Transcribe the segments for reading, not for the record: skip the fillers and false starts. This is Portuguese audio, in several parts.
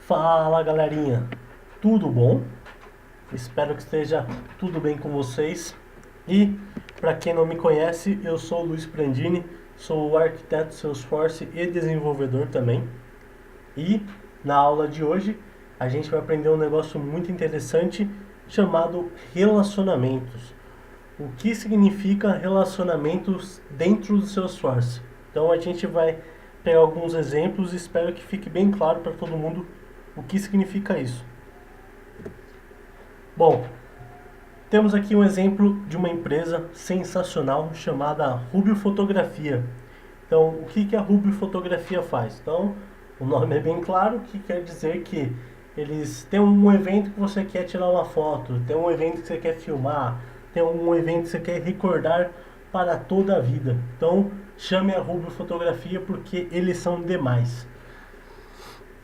Fala galerinha, tudo bom? Espero que esteja tudo bem com vocês. E para quem não me conhece, eu sou o Luiz Prandini, sou o arquiteto Salesforce e desenvolvedor também. E na aula de hoje a gente vai aprender um negócio muito interessante chamado relacionamentos. O que significa relacionamentos dentro do Salesforce? Então a gente vai pegar alguns exemplos e espero que fique bem claro para todo mundo o que significa isso. Bom, temos aqui um exemplo de uma empresa sensacional chamada Rubio Fotografia. Então, o que a Rubio Fotografia faz? Então, o nome é bem claro, que quer dizer que eles têm um evento que você quer tirar uma foto, tem um evento que você quer filmar, tem um evento que você quer recordar para toda a vida. Então, chame a Rubio Fotografia porque eles são demais.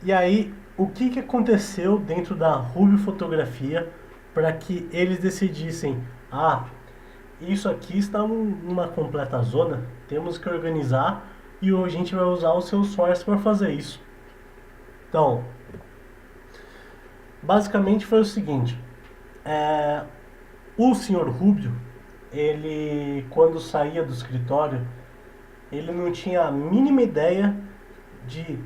E aí, o que aconteceu dentro da Rubio Fotografia para que eles decidissem: isso aqui está numa completa zona, temos que organizar e a gente vai usar o Salesforce para fazer isso. Então, basicamente foi o seguinte: o senhor Rubio, ele quando saía do escritório, ele não tinha a mínima ideia de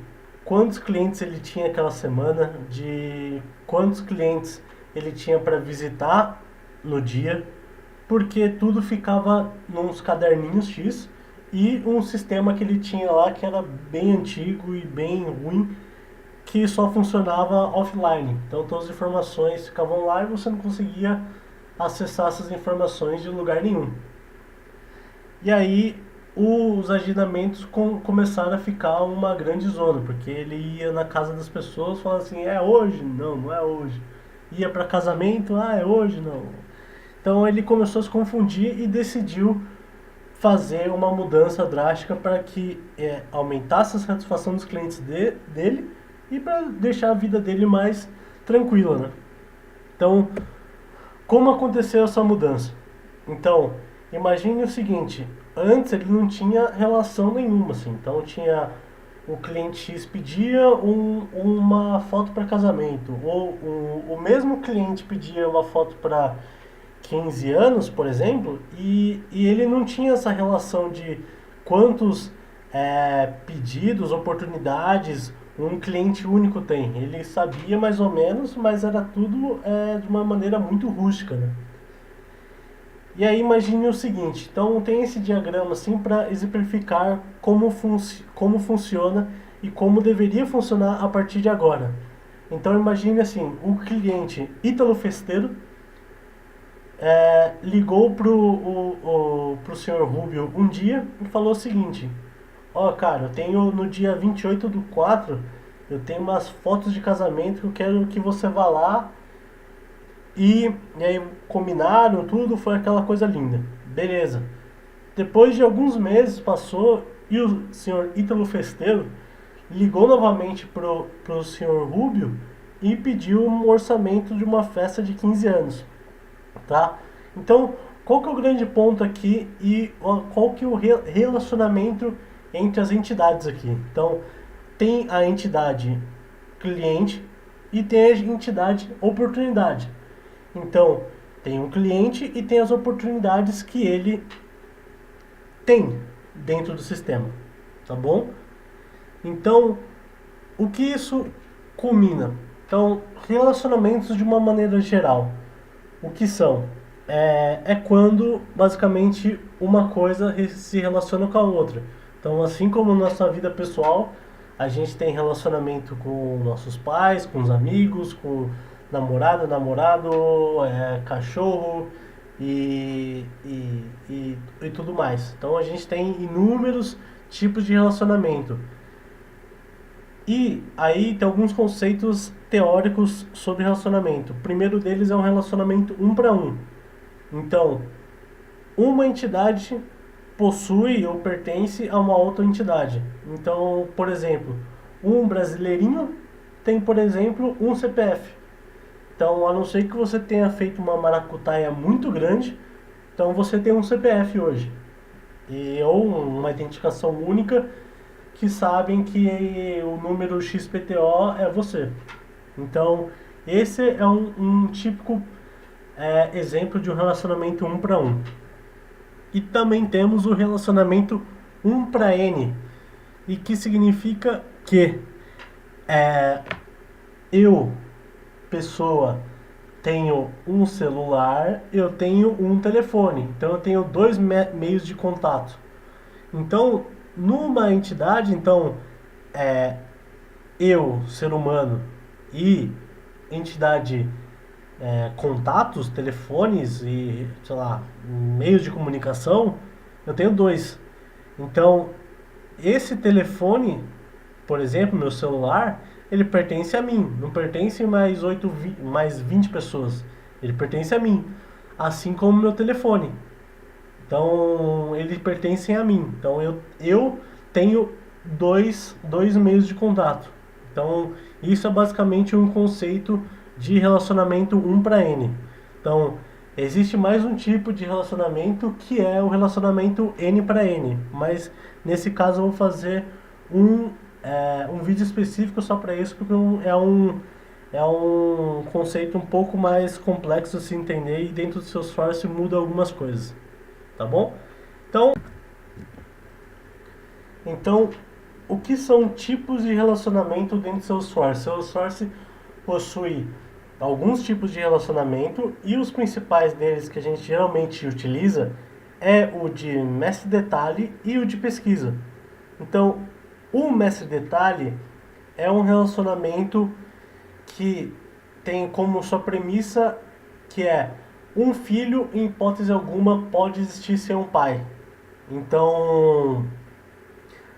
quantos clientes ele tinha aquela semana, de quantos clientes ele tinha para visitar no dia, porque tudo ficava nos caderninhos X e um sistema que ele tinha lá que era bem antigo e bem ruim, que só funcionava offline. Então todas as informações ficavam lá e você não conseguia acessar essas informações de lugar nenhum. E aí os agendamentos começaram a ficar uma grande zona, porque ele ia na casa das pessoas falando assim: é hoje? Não, não é hoje. Ia para casamento: é hoje? Não. Então ele começou a se confundir e decidiu fazer uma mudança drástica para que aumentasse a satisfação dos clientes dele e para deixar a vida dele mais tranquila, né? Então, como aconteceu essa mudança? Então, imagine o seguinte: antes ele não tinha relação nenhuma, assim. Então tinha o cliente X pedia uma foto para casamento, ou o mesmo cliente pedia uma foto para 15 anos, por exemplo, e ele não tinha essa relação de quantos pedidos, oportunidades um cliente único tem. Ele sabia mais ou menos, mas era tudo de uma maneira muito rústica, né? E aí imagine o seguinte: então tem esse diagrama assim para exemplificar como funciona e como deveria funcionar a partir de agora. Então imagine assim: o cliente Ítalo Festeiro ligou pro senhor Rubio um dia e falou o seguinte: cara, eu tenho no dia 28/4, eu tenho umas fotos de casamento que eu quero que você vá lá. E aí combinaram tudo, foi aquela coisa linda. Beleza. Depois de alguns meses passou e o senhor Ítalo Festeiro ligou novamente pro senhor Rubio e pediu um orçamento de uma festa de 15 anos. Tá? Então, qual que é o grande ponto aqui e qual que é o relacionamento entre as entidades aqui? Então, tem a entidade cliente e tem a entidade oportunidade. Então, tem um cliente e tem as oportunidades que ele tem dentro do sistema, tá bom? Então, o que isso culmina? Então, relacionamentos de uma maneira geral, o que são? É quando, basicamente, uma coisa se relaciona com a outra. Então, assim como na nossa vida pessoal, a gente tem relacionamento com nossos pais, com os amigos, com namorada, namorado, cachorro e tudo mais. Então a gente tem inúmeros tipos de relacionamento. E aí tem alguns conceitos teóricos sobre relacionamento. O primeiro deles é um relacionamento um para um. Então, uma entidade possui ou pertence a uma outra entidade. Então, por exemplo, um brasileirinho tem, por exemplo, um CPF. Então, a não ser que você tenha feito uma maracutaia muito grande, então você tem um CPF hoje. Ou uma identificação única que sabem que o número XPTO é você. Então, esse é um típico exemplo de um relacionamento 1 para 1. E também temos o relacionamento 1 para N, e que significa que eu, pessoa, tenho um celular, eu tenho um telefone. Então eu tenho dois meios de contato. Então, numa entidade, é, eu, ser humano, e entidade, contatos, telefones e, sei lá, meios de comunicação, eu tenho dois. Então, esse telefone, por exemplo, meu celular, ele pertence a mim, não pertence mais 20 pessoas. Ele pertence a mim, assim como meu telefone. Então, eles pertencem a mim. Então, eu tenho dois meios de contato. Então, isso é basicamente um conceito de relacionamento 1 para N. Então, existe mais um tipo de relacionamento que é o relacionamento N para N. Mas, nesse caso, eu vou fazer um vídeo específico só para isso, porque é um conceito um pouco mais complexo de se entender, e dentro do Salesforce muda algumas coisas. Tá bom? Então, o que são tipos de relacionamento dentro do Salesforce? Salesforce possui alguns tipos de relacionamento, e os principais deles que a gente geralmente utiliza é o de mestre detalhe e o de pesquisa. Então, o mestre detalhe é um relacionamento que tem como sua premissa que é um filho, em hipótese alguma, pode existir sem um pai. Então,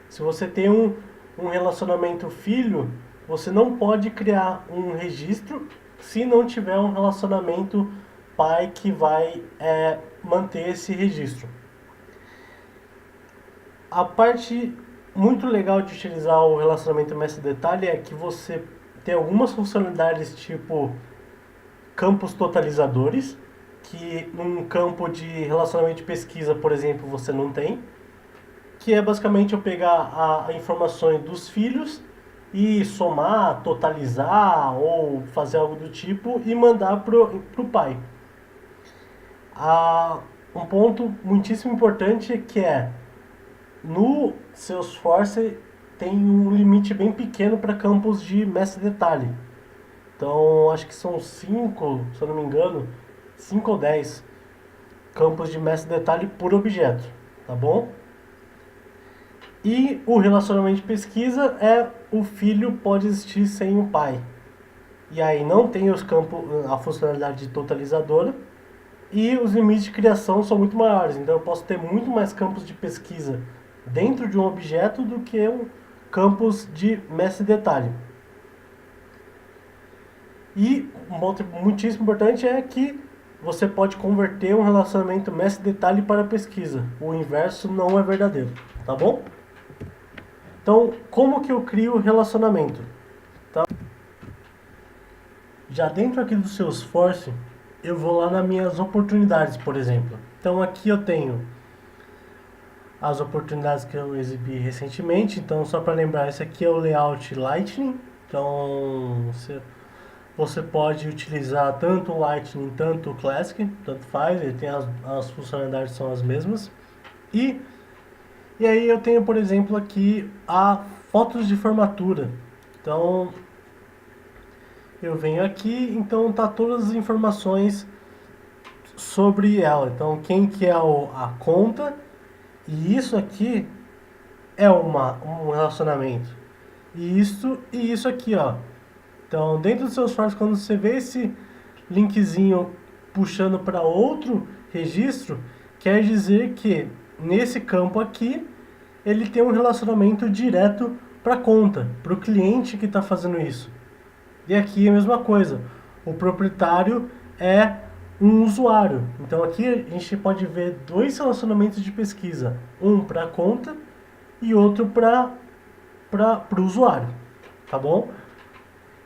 se você tem um relacionamento filho, você não pode criar um registro se não tiver um relacionamento pai que vai manter esse registro. A parte muito legal de utilizar o relacionamento mestre-detalhe é que você tem algumas funcionalidades, tipo campos totalizadores, que num campo de relacionamento de pesquisa, por exemplo, você não tem, que é basicamente eu pegar a informações dos filhos e somar, totalizar ou fazer algo do tipo e mandar pro pai. Um ponto muitíssimo importante que é no Salesforce tem um limite bem pequeno para campos de mestre detalhe. Então acho que são 5, se eu não me engano, 5 ou 10 campos de mestre detalhe por objeto, tá bom? E o relacionamento de pesquisa é o filho pode existir sem o pai. E aí não tem os campos, a funcionalidade de totalizadora, e os limites de criação são muito maiores. Então eu posso ter muito mais campos de pesquisa dentro de um objeto do que campos de mestre detalhe. E um ponto muitíssimo importante é que você pode converter um relacionamento mestre-detalhe para pesquisa. O inverso não é verdadeiro, tá bom? Então, como que eu crio o relacionamento? Tá? Já dentro aqui do Salesforce, eu vou lá nas minhas oportunidades, por exemplo. Então, aqui eu tenho as oportunidades que eu exibi recentemente. Então, só para lembrar, esse aqui é o layout Lightning. Então, você pode utilizar tanto o Lightning, tanto o Classic, tanto faz, ele tem as funcionalidades são as mesmas. E aí eu tenho, por exemplo, aqui a fotos de formatura. Então, eu venho aqui, então tá todas as informações sobre ela. Então, quem que é a conta, e isso aqui é um relacionamento. E isso aqui, ó. Então, dentro do Salesforce, quando você vê esse linkzinho puxando para outro registro, quer dizer que nesse campo aqui, ele tem um relacionamento direto para a conta, para o cliente que está fazendo isso. E aqui é a mesma coisa, o proprietário é um usuário. Então aqui a gente pode ver dois relacionamentos de pesquisa, um para a conta e outro para o usuário, tá bom?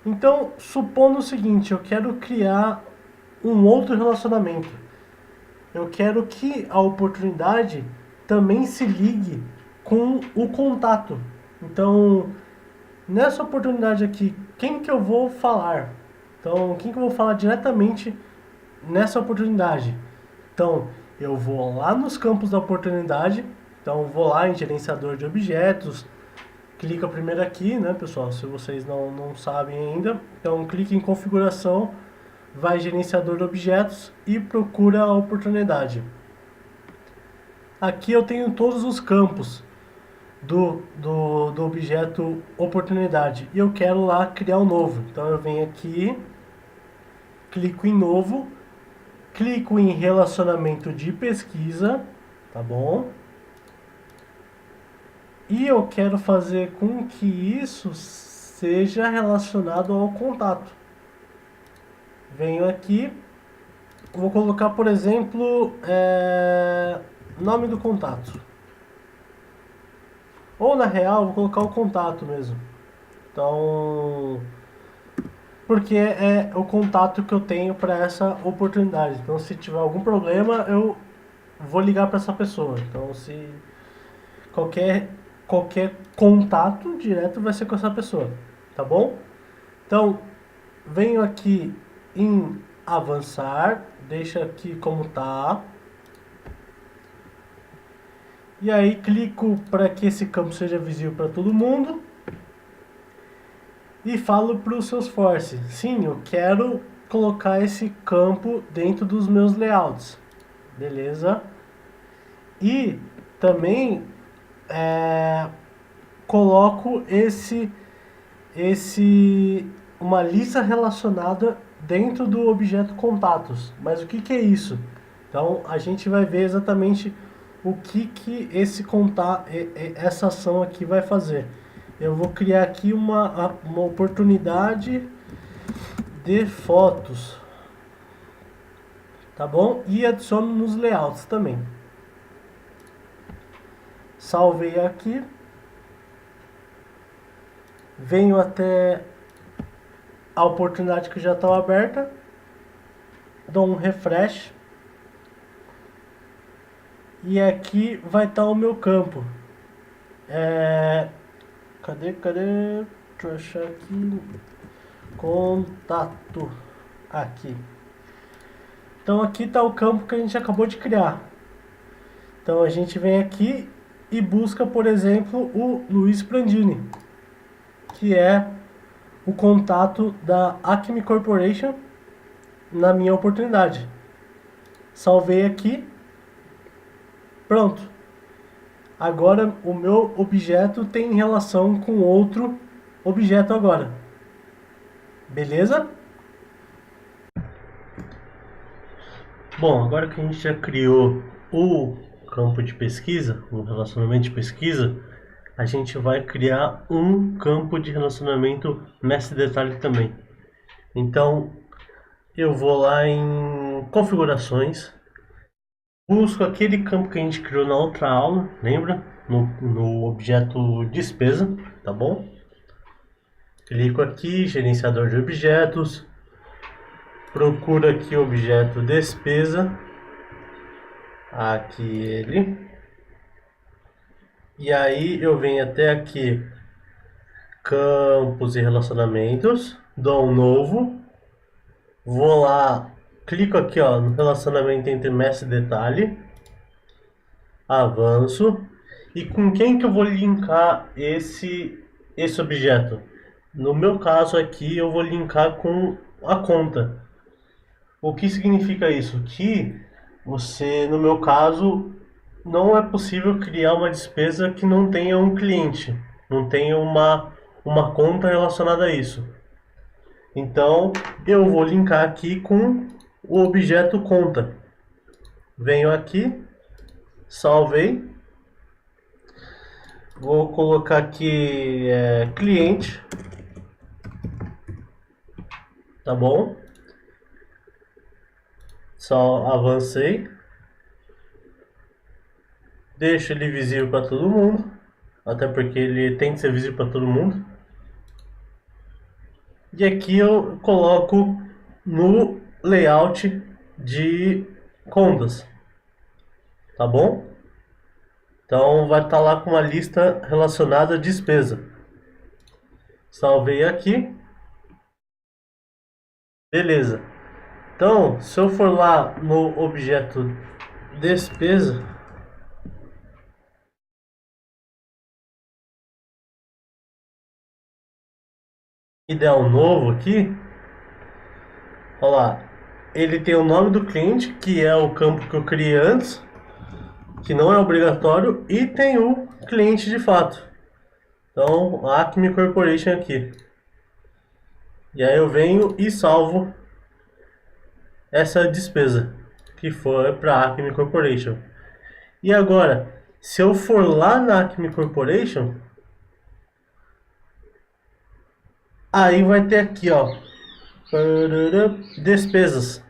Então, supondo o seguinte, eu quero criar um outro relacionamento. Eu quero que a oportunidade também se ligue com o contato. Então, Nessa oportunidade aqui, quem que eu vou falar? Então, quem que eu vou falar diretamente nessa oportunidade? Então, eu vou lá nos campos da oportunidade. Então, vou lá em gerenciador de objetos. Clica primeiro aqui, né, pessoal? Se vocês não sabem ainda. Então, clique em configuração, vai em gerenciador de objetos e procura a oportunidade. Aqui eu tenho todos os campos do objeto oportunidade e eu quero lá criar um novo. Então eu venho aqui, clico em novo, clico em relacionamento de pesquisa, tá bom? E eu quero fazer com que isso seja relacionado ao contato. Venho aqui, vou colocar, por exemplo, nome do contato. Ou na real, vou colocar o contato mesmo. Então, porque é o contato que eu tenho para essa oportunidade. Então, se tiver algum problema, eu vou ligar para essa pessoa. Então, se qualquer contato direto vai ser com essa pessoa, tá bom? Então, venho aqui em avançar, deixa aqui como tá. E aí clico para que esse campo seja visível para todo mundo. E falo para o Salesforce, sim, eu quero colocar esse campo dentro dos meus layouts. Beleza? E também coloco uma lista relacionada dentro do objeto contatos. Mas o que é isso? Então a gente vai ver exatamente o que essa ação aqui vai fazer. Eu vou criar aqui uma oportunidade de fotos, tá bom? E adiciono nos layouts também. Salvei aqui. Venho até a oportunidade que já estava aberta. Dou um refresh. E aqui vai estar o meu campo. Cadê? Deixa eu achar aqui. Contato. Aqui. Então aqui está o campo que a gente acabou de criar. Então a gente vem aqui e busca, por exemplo, o Luiz Prandini, que é o contato da Acme Corporation na minha oportunidade. Salvei aqui. Pronto. Agora o meu objeto tem relação com outro objeto agora. Beleza? Bom, agora que a gente já criou o campo de pesquisa, um relacionamento de pesquisa, a gente vai criar um campo de relacionamento mestre detalhe também. Então, eu vou lá em configurações, busco aquele campo que a gente criou na outra aula, lembra? No objeto despesa, tá bom? Clico aqui, gerenciador de objetos, procuro aqui o objeto despesa, aqui ele, e aí eu venho até aqui, campos e relacionamentos, dou um novo, vou lá, clico aqui ó, no relacionamento entre mestre e detalhe, avanço, e com quem que eu vou linkar esse objeto? No meu caso aqui eu vou linkar com a conta. O que significa isso? Que você, no meu caso, não é possível criar uma despesa que não tenha um cliente, não tenha uma conta relacionada a isso. Então, eu vou linkar aqui com o objeto conta. Venho aqui, salvei. Vou colocar aqui cliente. Tá bom? Só avancei. Deixo ele visível para todo mundo. Até porque ele tem que ser visível para todo mundo. E aqui eu coloco no layout de contas. Tá bom? Então vai estar lá com uma lista relacionada à despesa. Salvei aqui. Beleza. Então, se eu for lá no objeto despesa, e der um novo aqui, olha lá, ele tem o nome do cliente, que é o campo que eu criei antes, que não é obrigatório, e tem o cliente de fato. Então, Acme Corporation aqui. E aí eu venho e salvo essa despesa, que foi para Acme Corporation. E agora, se eu for lá na Acme Corporation, aí vai ter aqui, ó, despesas.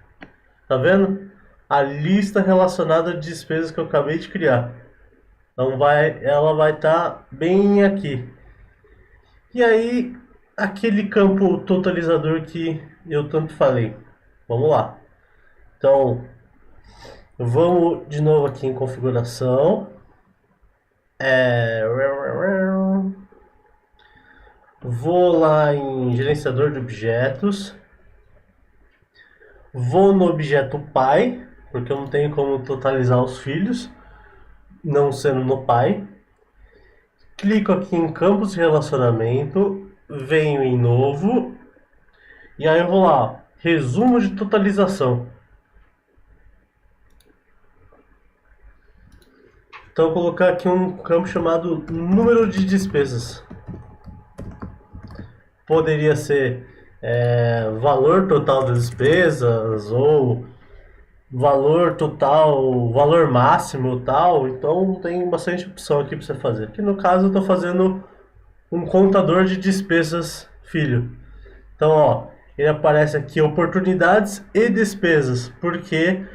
Tá vendo? A lista relacionada de despesas que eu acabei de criar. Então ela vai estar bem aqui. E aí, aquele campo totalizador que eu tanto falei. Vamos lá. Então, vamos de novo aqui em configuração. Vou lá em gerenciador de objetos. Vou no objeto pai, porque eu não tenho como totalizar os filhos, não sendo no pai. Clico aqui em campos de relacionamento, venho em novo, e aí eu vou lá, ó, resumo de totalização. Então eu vou colocar aqui um campo chamado número de despesas. Poderia ser valor total das despesas ou valor total, valor máximo tal. Então tem bastante opção aqui para você fazer. Aqui no caso eu estou fazendo um contador de despesas filho. Então ó, ele aparece aqui oportunidades e despesas, porque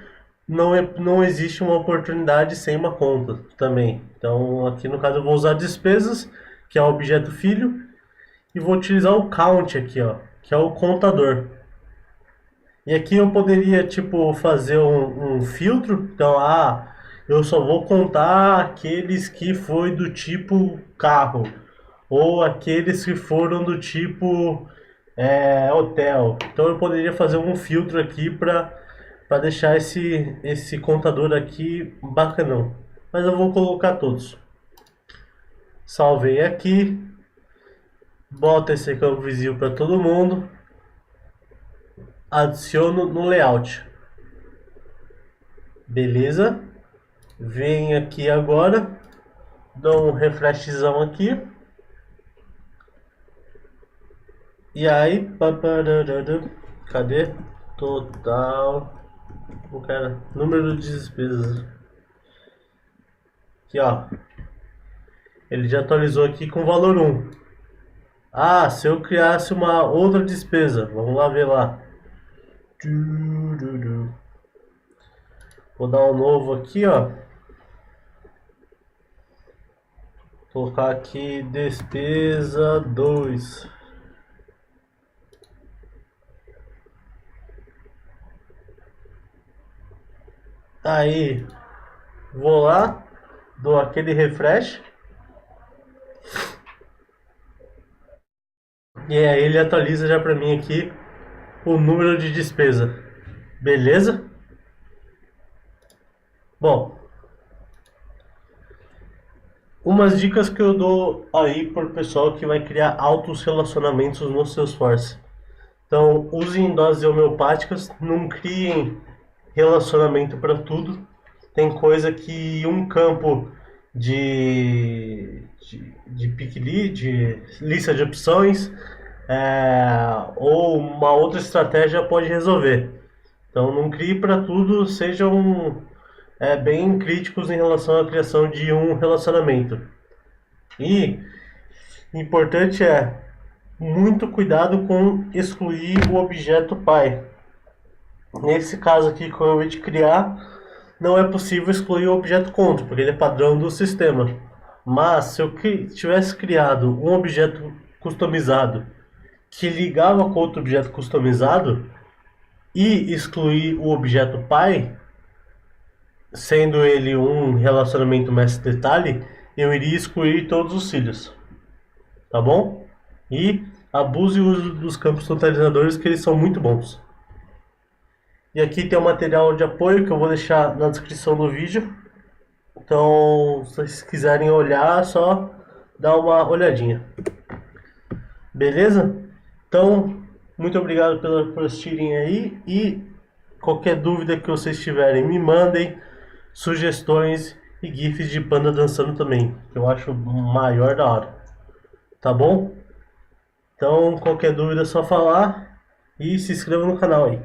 não existe uma oportunidade sem uma conta também. Então aqui no caso eu vou usar despesas, que é o objeto filho, e vou utilizar o count aqui, ó, que é o contador. E aqui eu poderia tipo fazer um filtro. Então, eu só vou contar aqueles que foi do tipo carro, ou aqueles que foram do tipo hotel. Então eu poderia fazer um filtro aqui para deixar esse contador aqui bacanão. Mas eu vou colocar todos. Salvei aqui. Boto esse campo visível para todo mundo. Adiciono no layout. Beleza. Venho aqui agora. Dou um refreshzão aqui. E aí. Cadê? Total. O cara. Número de despesas. Aqui, ó. Ele já atualizou aqui com valor 1. Se eu criasse uma outra despesa. Vamos lá ver lá. Vou dar um novo aqui, ó. Colocar aqui despesa 2. Aí, vou lá, dou aquele refresh. E aí ele atualiza já para mim aqui o número de despesa. Beleza? Bom, umas dicas que eu dou aí para o pessoal que vai criar altos relacionamentos no Salesforce. Então, usem doses homeopáticas, não criem relacionamento para tudo. Tem coisa que um campo de pick lead, de lista de opções, ou uma outra estratégia pode resolver. Então não crie para tudo, sejam bem críticos em relação à criação de um relacionamento. E importante muito cuidado com excluir o objeto pai. Nesse caso aqui que eu acabei de criar, não é possível excluir o objeto conto, porque ele é padrão do sistema. Mas se eu tivesse criado um objeto customizado que ligava com outro objeto customizado e excluir o objeto pai, sendo ele um relacionamento mestre detalhe, eu iria excluir todos os cílios. Tá bom? E abuse o uso dos campos totalizadores, que eles são muito bons. E aqui tem o material de apoio que eu vou deixar na descrição do vídeo. Então, se vocês quiserem olhar, só dá uma olhadinha. Beleza? Então, muito obrigado por assistirem aí. E qualquer dúvida que vocês tiverem, me mandem sugestões e GIFs de panda dançando também, que eu acho maior da hora. Tá bom? Então, qualquer dúvida é só falar e se inscreva no canal aí.